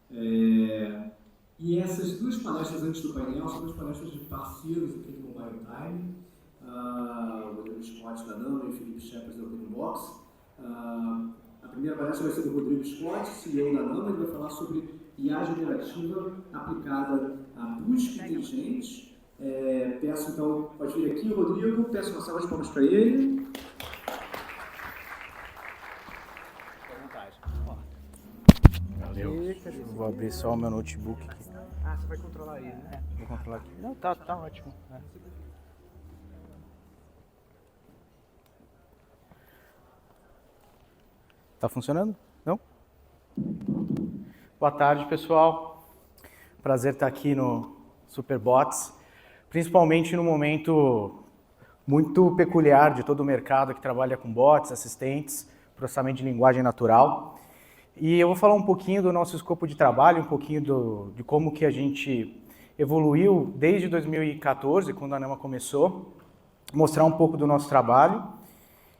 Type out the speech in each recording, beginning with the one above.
E essas duas palestras antes do painel são duas palestras de parceiros aqui do Mobile Time, o Rodrigo Scott da Nama e o Felipe Shepard da OpenBox. A primeira palestra vai ser do Rodrigo Scott, CEO da Nama, ele vai falar sobre IA generativa aplicada à busca inteligente. Peço então, pode vir aqui, Rodrigo, peço uma salva de palmas para ele. Valeu. Vou abrir só o meu notebook aqui. Ah, você vai controlar ele, né? Vou controlar aqui. Não, tá ótimo. Tá funcionando? Não? Boa tarde, pessoal. Prazer estar aqui no Superbots, principalmente no momento muito peculiar de todo o mercado que trabalha com bots, assistentes, processamento de linguagem natural. E eu vou falar um pouquinho do nosso escopo de trabalho, um pouquinho de como que a gente evoluiu desde 2014, quando a Nama começou, mostrar um pouco do nosso trabalho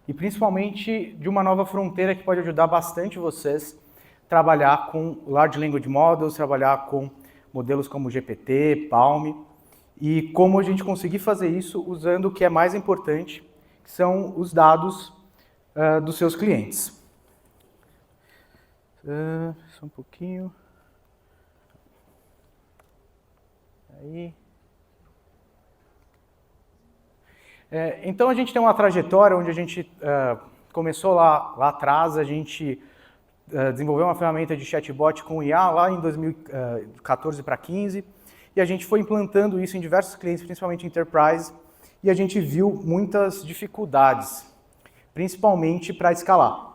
e principalmente de uma nova fronteira que pode ajudar bastante vocês a trabalhar com Large Language Models, trabalhar com modelos como GPT, Palm, e como a gente conseguir fazer isso usando o que é mais importante, que são os dados dos seus clientes. Só um pouquinho. Aí. Então a gente tem uma trajetória onde a gente começou lá atrás, a gente desenvolveu uma ferramenta de chatbot com IA lá em 2014 para 15, e a gente foi implantando isso em diversos clientes, principalmente enterprise, e a gente viu muitas dificuldades, principalmente para escalar.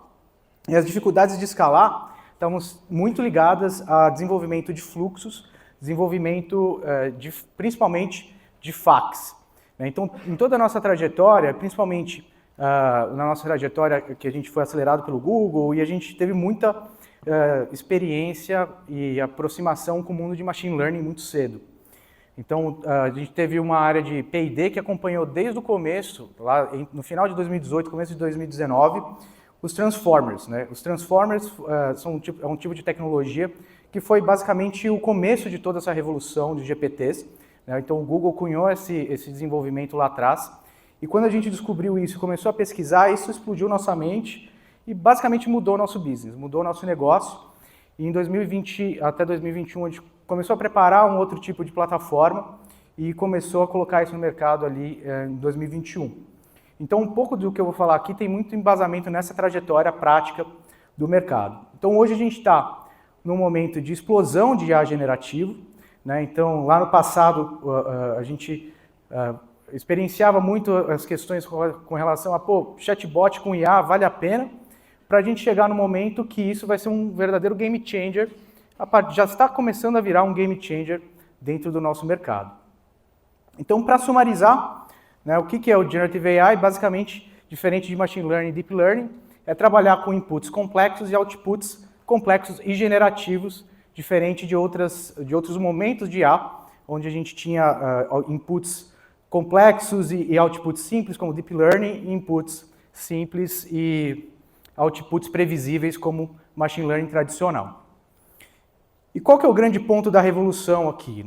E as dificuldades de escalar estavam muito ligadas a desenvolvimento de fluxos, desenvolvimento principalmente de fax. Então, em toda a nossa trajetória, principalmente na nossa trajetória que a gente foi acelerado pelo Google, e a gente teve muita experiência e aproximação com o mundo de machine learning muito cedo. Então, a gente teve uma área de P&D que acompanhou desde o começo, lá no final de 2018, começo de 2019, os Transformers. Os Transformers é um tipo de tecnologia que foi basicamente o começo de toda essa revolução de GPTs. Então o Google cunhou esse desenvolvimento lá atrás, e quando a gente descobriu isso e começou a pesquisar, isso explodiu nossa mente e basicamente mudou o nosso business, mudou o nosso negócio. E em 2020 até 2021 a gente começou a preparar um outro tipo de plataforma e começou a colocar isso no mercado ali em 2021. Então, um pouco do que eu vou falar aqui tem muito embasamento nessa trajetória prática do mercado. Então, hoje a gente está num momento de explosão de IA generativo. Então, lá no passado, a gente experienciava muito as questões com relação a, chatbot com IA vale a pena, para a gente chegar no momento que isso vai ser um verdadeiro game changer, já está começando a virar um game changer dentro do nosso mercado. Então, para sumarizar, o que é o Generative AI? Basicamente, diferente de Machine Learning e Deep Learning, é trabalhar com inputs complexos e outputs complexos e generativos, diferente de outros momentos de IA, onde a gente tinha inputs complexos e outputs simples, como Deep Learning, e inputs simples e outputs previsíveis, como Machine Learning tradicional. E qual que é o grande ponto da revolução aqui?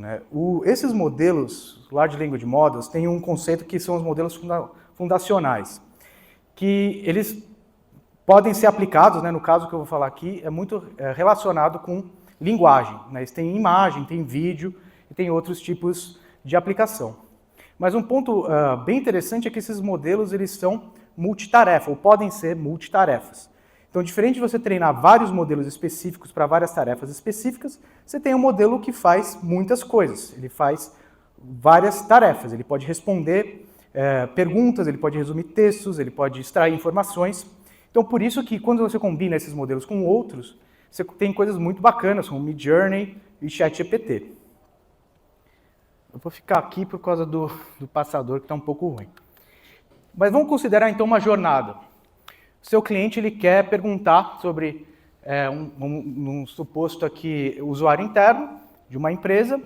Esses modelos, Large Language Models, têm um conceito que são os modelos fundacionais, que eles podem ser aplicados, no caso que eu vou falar aqui, é muito relacionado com linguagem. Eles têm imagem, tem vídeo e tem outros tipos de aplicação. Mas um ponto bem interessante é que esses modelos eles são multitarefa, ou podem ser multitarefas. Então, diferente de você treinar vários modelos específicos para várias tarefas específicas, você tem um modelo que faz muitas coisas. Ele faz várias tarefas. Ele pode responder perguntas, ele pode resumir textos, ele pode extrair informações. Então, por isso que quando você combina esses modelos com outros, você tem coisas muito bacanas, como Midjourney e ChatGPT. Eu vou ficar aqui por causa do passador, que está um pouco ruim. Mas vamos considerar, então, uma jornada. Seu cliente ele quer perguntar sobre um suposto aqui usuário interno de uma empresa.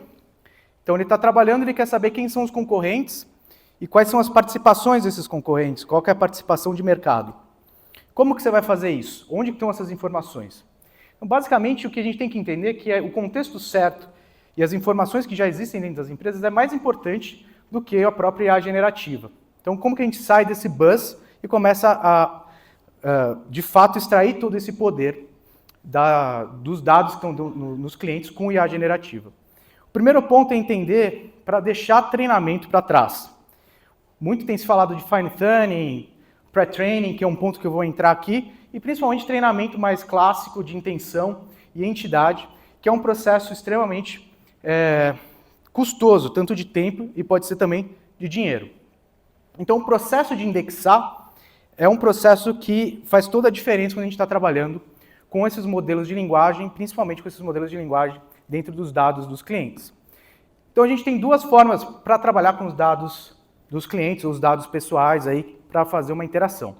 Então ele está trabalhando, ele quer saber quem são os concorrentes e quais são as participações desses concorrentes, qual que é a participação de mercado. Como que você vai fazer isso? Onde estão essas informações? Então, basicamente, o que a gente tem que entender é que o contexto certo e as informações que já existem dentro das empresas é mais importante do que a própria IA generativa. Então, como que a gente sai desse buzz e começa a de fato, extrair todo esse poder dos dados que estão nos clientes com IA generativa? O primeiro ponto é entender para deixar treinamento para trás. Muito tem se falado de fine tuning, pre-training, que é um ponto que eu vou entrar aqui, e principalmente treinamento mais clássico de intenção e entidade, que é um processo extremamente custoso, tanto de tempo e pode ser também de dinheiro. Então, o processo de indexar é um processo que faz toda a diferença quando a gente está trabalhando com esses modelos de linguagem, principalmente com esses modelos de linguagem dentro dos dados dos clientes. Então, a gente tem duas formas para trabalhar com os dados dos clientes, ou os dados pessoais, para fazer uma interação.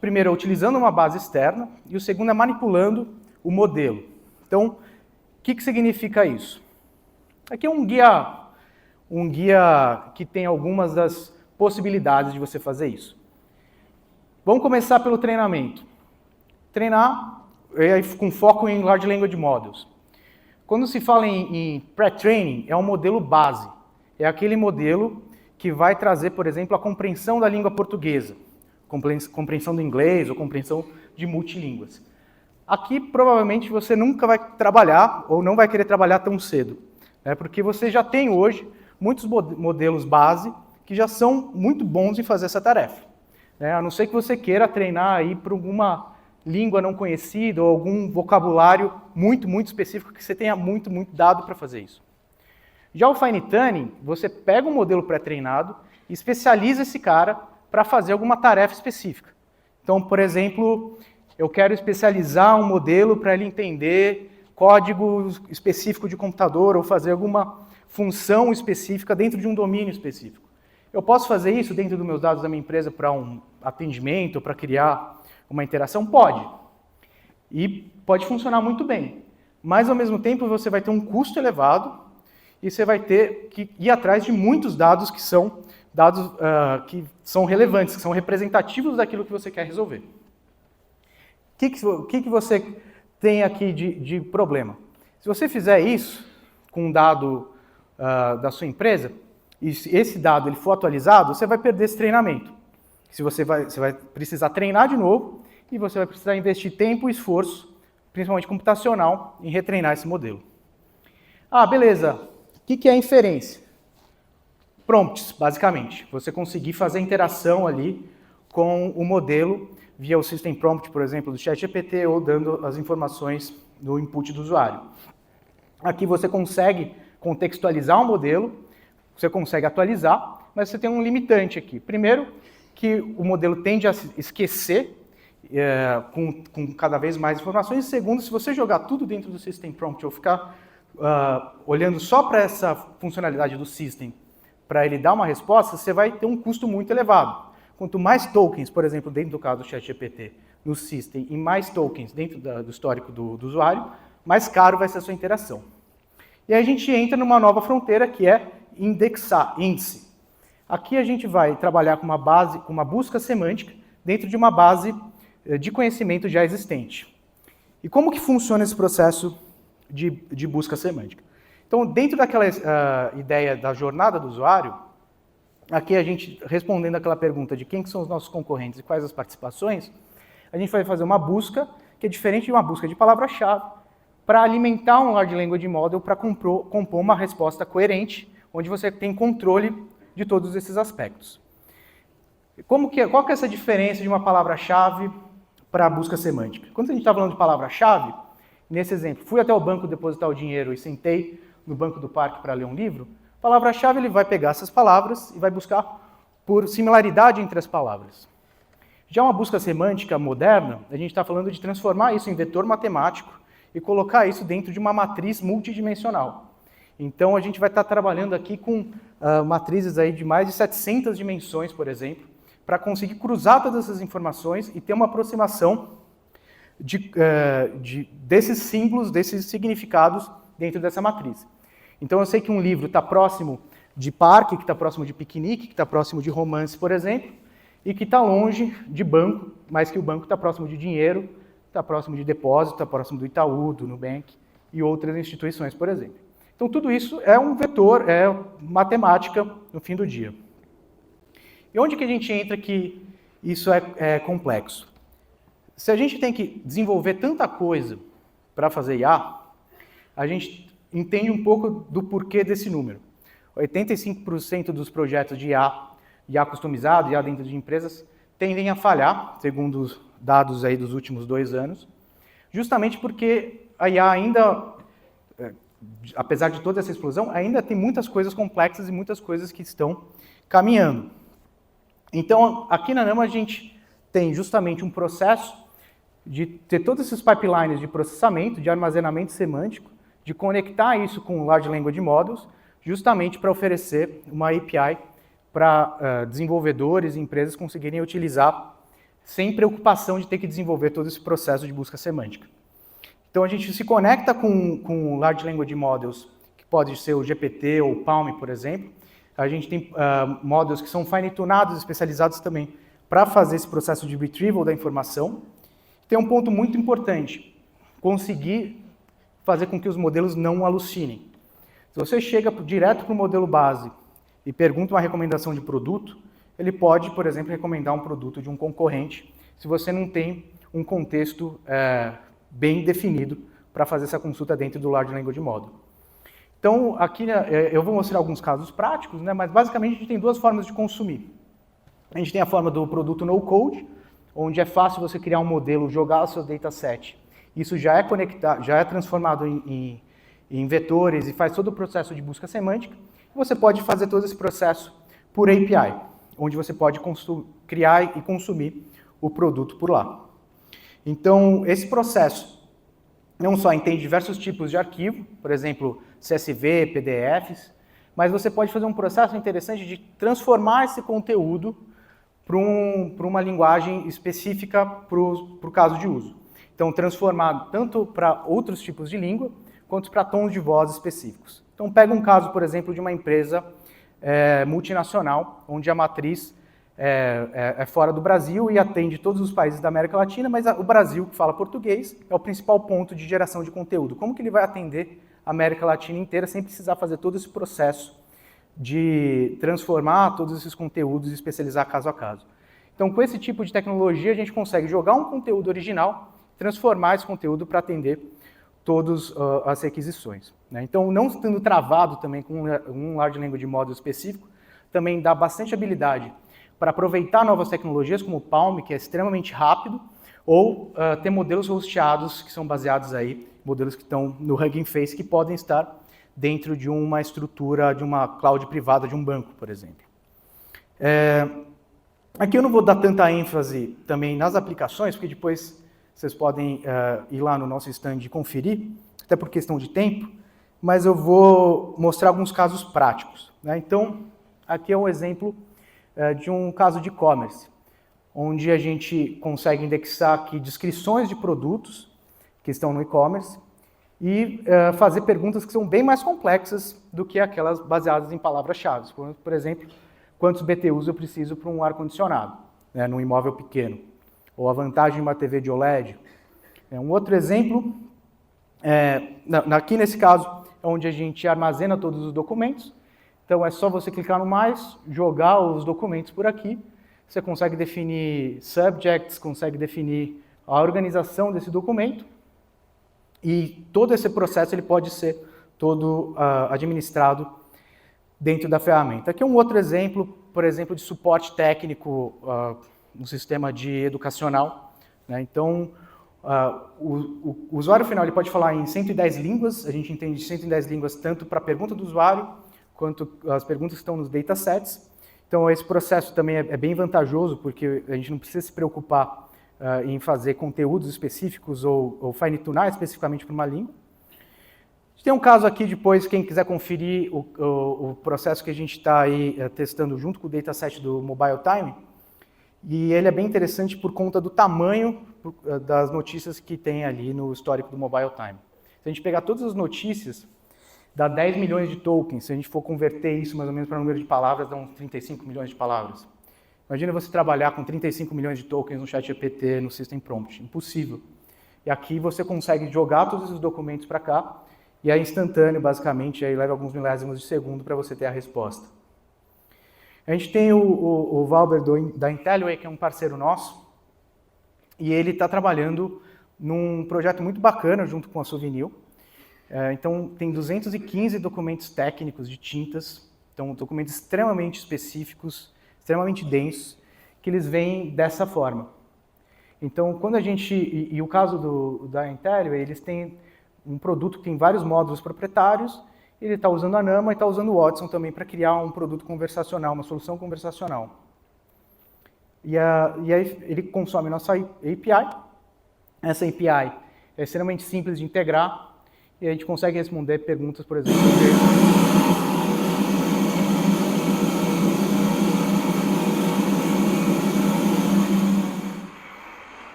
Primeiro, é utilizando uma base externa, e o segundo é manipulando o modelo. Então, o que significa isso? Aqui é um guia que tem algumas das possibilidades de você fazer isso. Vamos começar pelo treinamento. Treinar com foco em Large Language Models. Quando se fala em pre-training, é um modelo base. É aquele modelo que vai trazer, por exemplo, a compreensão da língua portuguesa, compreensão do inglês ou compreensão de multilínguas. Aqui, provavelmente, você nunca vai trabalhar ou não vai querer trabalhar tão cedo, né? Porque você já tem hoje muitos modelos base que já são muito bons em fazer essa tarefa. A não ser que você queira treinar aí para alguma língua não conhecida ou algum vocabulário muito específico que você tenha muito dado para fazer isso. Já o Fine Tuning, você pega um modelo pré-treinado e especializa esse cara para fazer alguma tarefa específica. Então, por exemplo, eu quero especializar um modelo para ele entender código específico de computador ou fazer alguma função específica dentro de um domínio específico. Eu posso fazer isso dentro dos meus dados da minha empresa para um atendimento, para criar uma interação? Pode. E pode funcionar muito bem. Mas, ao mesmo tempo, você vai ter um custo elevado e você vai ter que ir atrás de muitos dados que são dados que são relevantes, que são representativos daquilo que você quer resolver. O que você tem aqui de problema? Se você fizer isso com um dado da sua empresa, e se esse dado ele for atualizado, você vai perder esse treinamento. Você vai precisar treinar de novo e você vai precisar investir tempo e esforço, principalmente computacional, em retreinar esse modelo. Beleza. O que é a inferência? Prompts, basicamente. Você conseguir fazer interação ali com o modelo via o System Prompt, por exemplo, do ChatGPT, ou dando as informações do input do usuário. Aqui você consegue contextualizar um modelo, você consegue atualizar, mas você tem um limitante aqui. Primeiro, que o modelo tende a esquecer com cada vez mais informações. E segundo, se você jogar tudo dentro do System Prompt ou ficar olhando só para essa funcionalidade do System, para ele dar uma resposta, você vai ter um custo muito elevado. Quanto mais tokens, por exemplo, dentro do caso do ChatGPT, no System, e mais tokens dentro do histórico do usuário, mais caro vai ser a sua interação. E aí a gente entra numa nova fronteira, que é indexar, índice. Aqui a gente vai trabalhar com uma busca semântica dentro de uma base de conhecimento já existente. E como que funciona esse processo de busca semântica? Então, dentro daquela ideia da jornada do usuário, aqui a gente, respondendo aquela pergunta de quem que são os nossos concorrentes e quais as participações, a gente vai fazer uma busca que é diferente de uma busca de palavra-chave, para alimentar um Large Language Model para compor uma resposta coerente, onde você tem controle de todos esses aspectos. Qual que é essa diferença de uma palavra-chave para a busca semântica? Quando a gente está falando de palavra-chave, nesse exemplo, fui até o banco depositar o dinheiro e sentei no banco do parque para ler um livro, palavra-chave ele vai pegar essas palavras e vai buscar por similaridade entre as palavras. Já uma busca semântica moderna, a gente está falando de transformar isso em vetor matemático e colocar isso dentro de uma matriz multidimensional. Então, a gente vai estar trabalhando aqui com matrizes aí de mais de 700 dimensões, por exemplo, para conseguir cruzar todas essas informações e ter uma aproximação desses símbolos, desses significados dentro dessa matriz. Então, eu sei que um livro está próximo de parque, que está próximo de piquenique, que está próximo de romance, por exemplo, e que está longe de banco, mas que o banco está próximo de dinheiro, está próximo de depósito, está próximo do Itaú, do Nubank e outras instituições, por exemplo. Então, tudo isso é um vetor, é matemática no fim do dia. E onde que a gente entra que isso é complexo? Se a gente tem que desenvolver tanta coisa para fazer IA, a gente entende um pouco do porquê desse número. 85% dos projetos de IA customizado, IA dentro de empresas, tendem a falhar, segundo os dados aí dos últimos 2 anos, justamente porque a IA ainda, apesar de toda essa explosão, ainda tem muitas coisas complexas e muitas coisas que estão caminhando. Então, aqui na NAMA a gente tem justamente um processo de ter todos esses pipelines de processamento, de armazenamento semântico, de conectar isso com Large Language Models, justamente para oferecer uma API para desenvolvedores e empresas conseguirem utilizar sem preocupação de ter que desenvolver todo esse processo de busca semântica. Então, a gente se conecta com Large Language Models, que pode ser o GPT ou o Palm, por exemplo. A gente tem models que são fine-tunados, especializados também para fazer esse processo de retrieval da informação. Tem um ponto muito importante, conseguir fazer com que os modelos não alucinem. Se você chega direto para o modelo base e pergunta uma recomendação de produto, ele pode, por exemplo, recomendar um produto de um concorrente, se você não tem um contexto bem definido para fazer essa consulta dentro do Large Language Model. Então, aqui eu vou mostrar alguns casos práticos, né, mas basicamente a gente tem 2 formas de consumir. A gente tem a forma do produto no-code, onde é fácil você criar um modelo, jogar o seu dataset. Isso já é conectado, já é transformado em vetores e faz todo o processo de busca semântica. Você pode fazer todo esse processo por API, onde você pode criar e consumir o produto por lá. Então, esse processo não só entende diversos tipos de arquivo, por exemplo, CSV, PDFs, mas você pode fazer um processo interessante de transformar esse conteúdo para uma linguagem específica para o caso de uso. Então, transformar tanto para outros tipos de língua, quanto para tons de voz específicos. Então, pega um caso, por exemplo, de uma empresa multinacional, onde a matriz é fora do Brasil e atende todos os países da América Latina, mas o Brasil, que fala português, é o principal ponto de geração de conteúdo. Como que ele vai atender a América Latina inteira sem precisar fazer todo esse processo de transformar todos esses conteúdos e especializar caso a caso? Então, com esse tipo de tecnologia, a gente consegue jogar um conteúdo original, transformar esse conteúdo para atender todas as requisições, né? Então, não estando travado também com um Large Language Model específico, também dá bastante habilidade para aproveitar novas tecnologias, como o Palm, que é extremamente rápido, ou ter modelos hosteados, que são baseados aí, modelos que estão no Hugging Face, que podem estar dentro de uma estrutura, de uma cloud privada de um banco, por exemplo. Aqui eu não vou dar tanta ênfase também nas aplicações, porque depois vocês podem ir lá no nosso stand e conferir, até por questão de tempo, mas eu vou mostrar alguns casos práticos, né? Então, aqui é um exemplo de um caso de e-commerce, onde a gente consegue indexar aqui descrições de produtos que estão no e-commerce e fazer perguntas que são bem mais complexas do que aquelas baseadas em palavras-chave. Por exemplo, quantos BTUs eu preciso para um ar-condicionado, né, num imóvel pequeno? Ou a vantagem de uma TV de OLED. Um outro exemplo, aqui nesse caso, é onde a gente armazena todos os documentos. Então, é só você clicar no mais, jogar os documentos por aqui. Você consegue definir subjects, consegue definir a organização desse documento. E todo esse processo ele pode ser todo administrado dentro da ferramenta. Aqui é um outro exemplo, por exemplo, de suporte técnico no sistema educacional, né? Então, o usuário final ele pode falar em 110 línguas, a gente entende 110 línguas tanto para a pergunta do usuário, quanto as perguntas que estão nos datasets. Então, esse processo também é bem vantajoso, porque a gente não precisa se preocupar em fazer conteúdos específicos ou fine-tunar especificamente para uma língua. A gente tem um caso aqui depois, quem quiser conferir o processo que a gente está aí testando junto com o dataset do Mobile Time, e ele é bem interessante por conta do tamanho das notícias que tem ali no histórico do Mobile Time. Se a gente pegar todas as notícias, dá 10 milhões de tokens. Se a gente for converter isso mais ou menos para o número de palavras, dá uns 35 milhões de palavras. Imagina você trabalhar com 35 milhões de tokens no ChatGPT, no System Prompt. Impossível. E aqui você consegue jogar todos esses documentos para cá, e é instantâneo, basicamente, aí leva alguns milésimos de segundo para você ter a resposta. A gente tem o Valber da Intellway, que é um parceiro nosso, e ele está trabalhando num projeto muito bacana junto com a Souvenir. Então, tem 215 documentos técnicos de tintas, então documentos extremamente específicos, extremamente densos, que eles vêm dessa forma. Então, quando a gente... E o caso da Intellway, eles têm um produto que tem vários módulos proprietários, ele está usando a Nama e está usando o Watson também para criar um produto conversacional, uma solução conversacional. E aí ele consome nossa API. Essa API é extremamente simples de integrar e a gente consegue responder perguntas, por exemplo,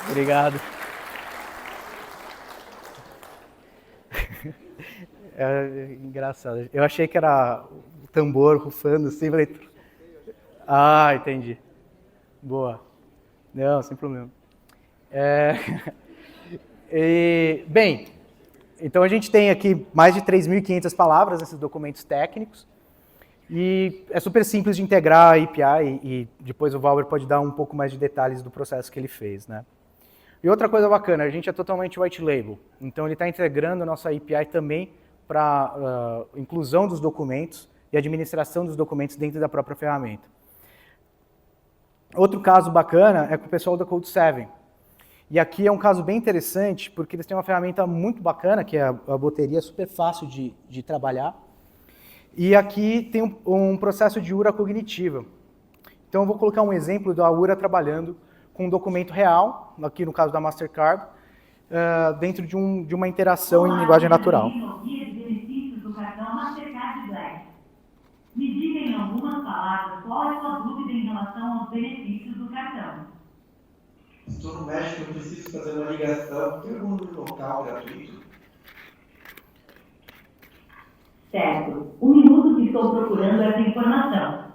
Obrigado. É engraçado. Eu achei que era o tambor rufando assim, falei... Ah, entendi. Boa. Não, sem problema. Bem, então a gente tem aqui mais de 3.500 palavras nesses documentos técnicos e é super simples de integrar a API e depois o Valber pode dar um pouco mais de detalhes do processo que ele fez, né? E outra coisa bacana, a gente é totalmente white label, então ele está integrando a nossa API também para inclusão dos documentos e administração dos documentos dentro da própria ferramenta. Outro caso bacana é com o pessoal da Code7. E aqui é um caso bem interessante, porque eles têm uma ferramenta muito bacana, que é a bateria, super fácil de trabalhar. E aqui tem um processo de URA cognitiva. Então eu vou colocar um exemplo da URA trabalhando com um documento real, aqui no caso da Mastercard, dentro de uma interação em linguagem natural. Me diga em algumas palavras qual é a sua dúvida em relação aos benefícios do cartão. Estou no México, eu preciso fazer uma ligação. Tem algum local gratuito? Certo. 1 minuto que estou procurando essa informação.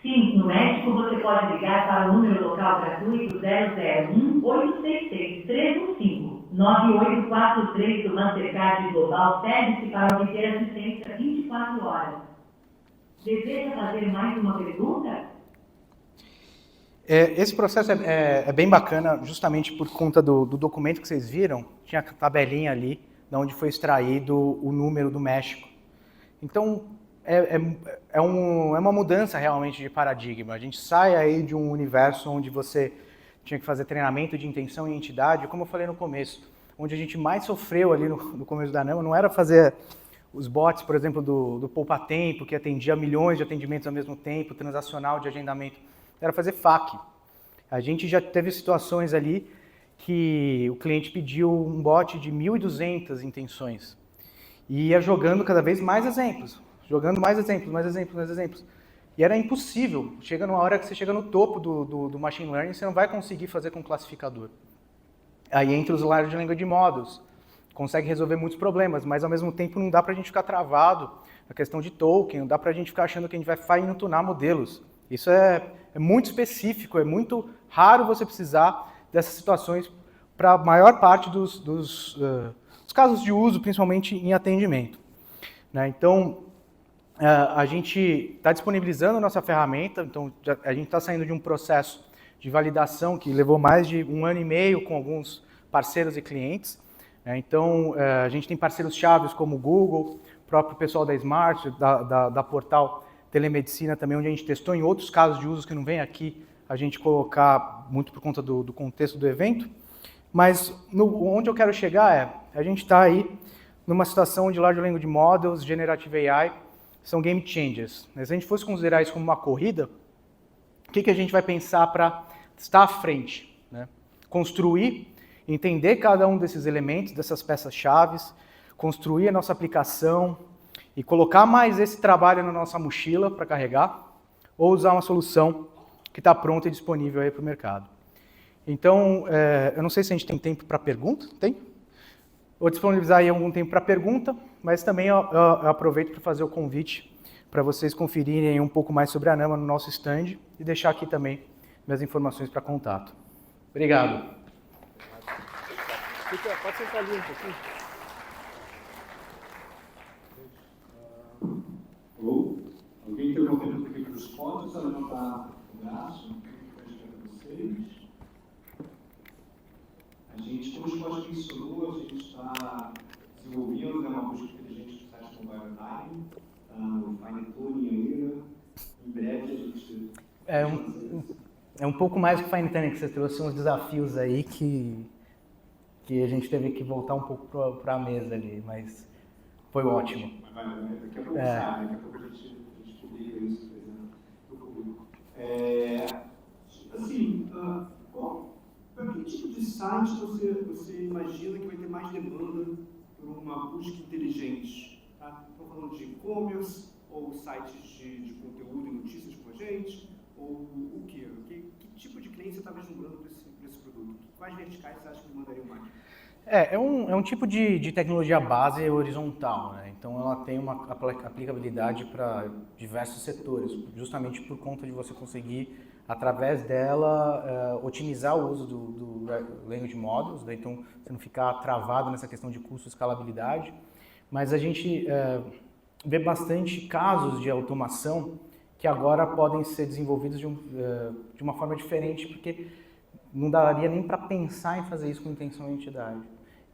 Sim, no México você pode ligar para o número local gratuito 001-866-315. 9843 do Mastercard Global serve-se para obter assistência 24 horas. Deseja fazer mais uma pergunta? Esse processo é bem bacana, justamente por conta do documento que vocês viram, tinha a tabelinha ali, de onde foi extraído o número do México. Então, é uma mudança realmente de paradigma. A gente sai aí de um universo onde você tinha que fazer treinamento de intenção e entidade, como eu falei no começo, onde a gente mais sofreu ali no começo da Nama, não era fazer os bots, por exemplo, do poupa-tempo, que atendia milhões de atendimentos ao mesmo tempo, transacional de agendamento, era fazer FAQ. A gente já teve situações ali que o cliente pediu um bot de 1.200 intenções e ia jogando cada vez mais exemplos, jogando mais exemplos, mais exemplos, mais exemplos. E era impossível. Chega numa hora que você chega no topo do machine learning, você não vai conseguir fazer com classificador. Aí entra os large language models, consegue resolver muitos problemas, mas ao mesmo tempo não dá para a gente ficar travado na questão de token, não dá para a gente ficar achando que a gente vai fine-tunar modelos. Isso é muito específico, é muito raro você precisar dessas situações para a maior parte dos casos de uso, principalmente em atendimento, né? Então, a gente está disponibilizando a nossa ferramenta, então a gente está saindo de um processo de validação que levou mais de 1 ano e meio com alguns parceiros e clientes. Então, a gente tem parceiros chaves como o Google, o próprio pessoal da Smart, da Portal Telemedicina também, onde a gente testou em outros casos de uso que não vem aqui a gente colocar muito por conta do contexto do evento. Mas onde eu quero chegar a gente está aí numa situação onde Large Language Models, Generative AI, são game changers. Se a gente fosse considerar isso como uma corrida, o que a gente vai pensar para estar à frente, né? Construir, entender cada um desses elementos, dessas peças-chave, construir a nossa aplicação e colocar mais esse trabalho na nossa mochila para carregar, ou usar uma solução que está pronta e disponível aí para o mercado. Então, eu não sei se a gente tem tempo para pergunta, tem? Vou disponibilizar aí algum tempo para pergunta, mas também eu aproveito para fazer o convite para vocês conferirem um pouco mais sobre a Nama no nosso stand e deixar aqui também minhas informações para contato. Obrigado. Pode sentar ali um pouquinho. Ou alguém tem alguma pergunta aqui para os pontos? Só levantar o braço. Vocês. A gente, como o Scott mencionou, a gente está desenvolvendo uma busca inteligente do site Mobile Time, no Fine Tuning ainda. Em breve a gente... É um pouco mais que Fine Tuning, que você trouxe uns desafios aí que a gente teve que voltar um pouco para a mesa ali, mas foi ótimo. Daqui a pouco sai, daqui a pouco a gente publica isso no público. Assim, para que tipo de site você imagina que vai ter mais demanda por uma busca inteligente? Tá? Estou falando de e-commerce, ou sites de conteúdo e notícias com a gente, ou o quê? Que tipo de cliente você está vislumbrando para esse produto? Quais verticais você acha que demandariam mais? É um tipo de tecnologia base horizontal, né? Então ela tem uma aplicabilidade para diversos setores, justamente por conta de você conseguir, através dela, otimizar o uso do Language Models, né? Então você não ficar travado nessa questão de custo e escalabilidade. Mas a gente vê bastante casos de automação que agora podem ser desenvolvidos de uma forma diferente, porque não daria nem para pensar em fazer isso com intenção e entidade.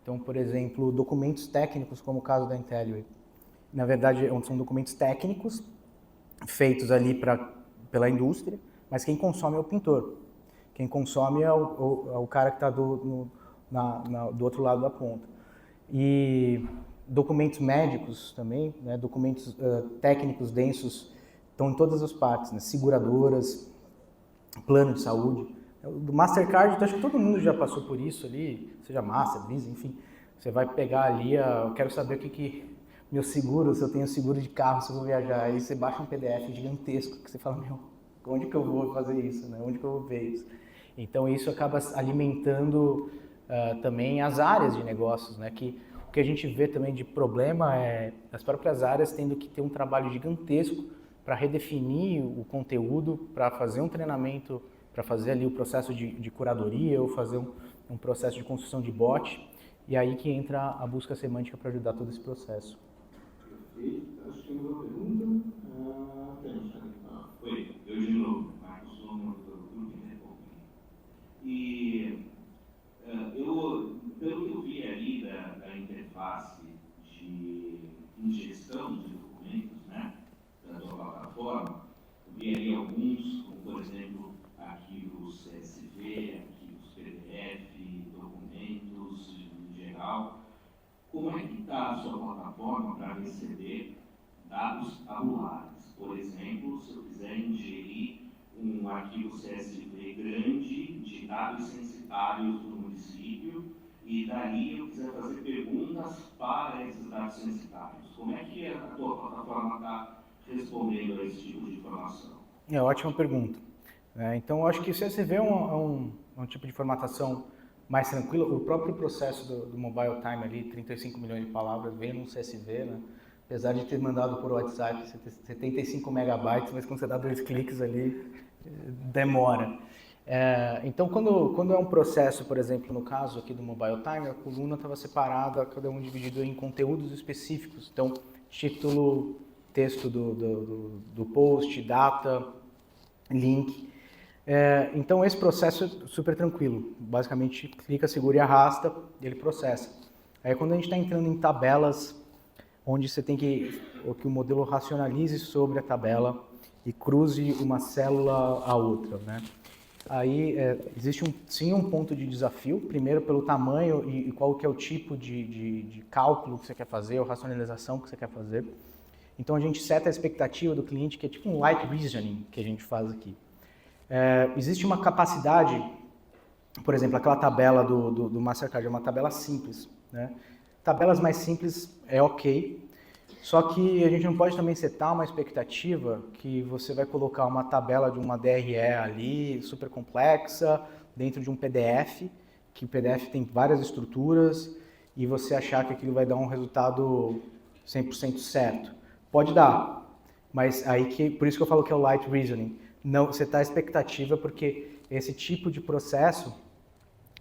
Então, por exemplo, documentos técnicos, como o caso da Intelliway. Na verdade, são documentos técnicos feitos ali pela indústria, mas quem consome é o pintor. Quem consome é o cara que está do outro lado da ponta. E documentos médicos também, né, documentos técnicos densos, estão em todas as partes, né, seguradoras, plano de saúde. Do Mastercard, acho que todo mundo já passou por isso ali, seja Master, Visa, enfim. Você vai pegar ali, eu quero saber o que meu seguro, se eu tenho seguro de carro, se eu vou viajar. Aí você baixa um PDF gigantesco que você fala, onde que eu vou fazer isso, né? Onde que eu vou ver isso? Então isso acaba alimentando também as áreas de negócios, né? Que o que a gente vê também de problema é as próprias áreas tendo que ter um trabalho gigantesco para redefinir o conteúdo, para fazer um treinamento, para fazer ali o processo de curadoria ou fazer um processo de construção de bot, e aí que entra a busca semântica para ajudar todo esse processo. Perfeito. Acho que tem uma pergunta. Oi, eu de novo, Marcos Sono, do Grupo República. E pelo que eu vi ali da interface de ingestão de documentos, né, da sua plataforma, eu vi ali alguns, como por exemplo, arquivos CSV, arquivos PDF, documentos em geral. Como é que está a sua plataforma para receber dados tabulares? Por exemplo, se eu quiser ingerir um arquivo CSV grande de dados censitários do município e dali eu quiser fazer perguntas para esses dados censitários, como é que a tua plataforma está respondendo a esse tipo de informação? Ótima pergunta. Então, eu acho que o CSV é um tipo de formatação mais tranquila. O próprio processo do Mobile Time ali, 35 milhões de palavras, vem num CSV, né? Apesar de ter mandado por WhatsApp 75 megabytes, mas quando você dá 2 cliques ali, demora. Então, quando é um processo, por exemplo, no caso aqui do Mobile Time, a coluna estava separada, cada um dividido em conteúdos específicos. Então, título, texto do post, data, link. Então, esse processo é super tranquilo. Basicamente, clica, segura e arrasta, ele processa. Aí, quando a gente está entrando em tabelas, onde você tem que o modelo racionalize sobre a tabela e cruze uma célula a outra, né? Aí existe sim um ponto de desafio, primeiro pelo tamanho e qual que é o tipo de cálculo que você quer fazer, ou racionalização que você quer fazer. Então a gente seta a expectativa do cliente, que é tipo um light reasoning que a gente faz aqui. Existe uma capacidade, por exemplo, aquela tabela do Mastercard é uma tabela simples, né? Tabelas mais simples é ok, só que a gente não pode também setar uma expectativa que você vai colocar uma tabela de uma DRE ali, super complexa, dentro de um PDF, que o PDF tem várias estruturas, e você achar que aquilo vai dar um resultado 100% certo. Pode dar, Mas aí por isso que eu falo que é o light reasoning. Não, você está à expectativa porque esse tipo de processo,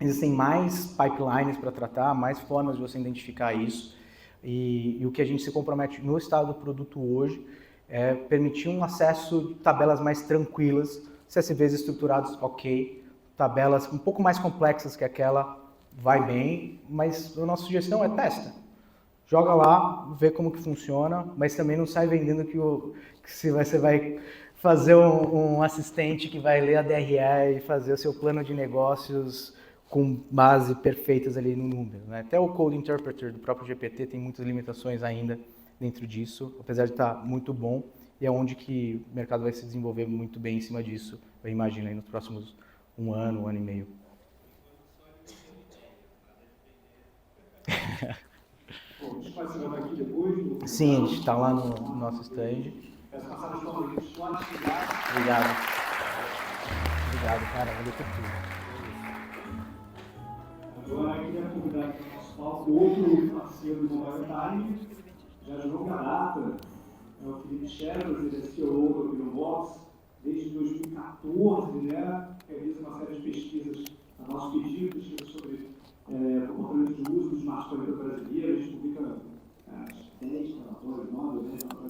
existem mais pipelines para tratar, mais formas de você identificar isso. E o que a gente se compromete no estado do produto hoje é permitir um acesso de tabelas mais tranquilas, CSVs estruturados, ok, tabelas um pouco mais complexas que aquela, vai bem, mas a nossa sugestão é testa. Joga lá, vê como que funciona, mas também não sai vendendo que se você vai fazer um assistente que vai ler a DRE e fazer o seu plano de negócios com base perfeitas ali no número, né? Até o Code Interpreter do próprio GPT tem muitas limitações ainda dentro disso, apesar de estar muito bom, e é onde que o mercado vai se desenvolver muito bem em cima disso, eu imagino, aí nos próximos um ano e meio. Bom, a gente vai se aqui depois. Sim, a gente está lá no nosso stand. Peço passar as palavras pode chegar. Obrigado. Obrigado, cara. Valeu por tudo. Agora eu queria convidar aqui o nosso palco outro parceiro do Mobile Time, já de longa data, é o Felipe Scherer, ele é CEO do OpenBox, desde 2014, né, realiza uma série de pesquisas a nosso pedido, pesquisas sobre comportamento de uso dos smartphones brasileiros, a gente publica 10 relatórios, 9 ou 10 relatórios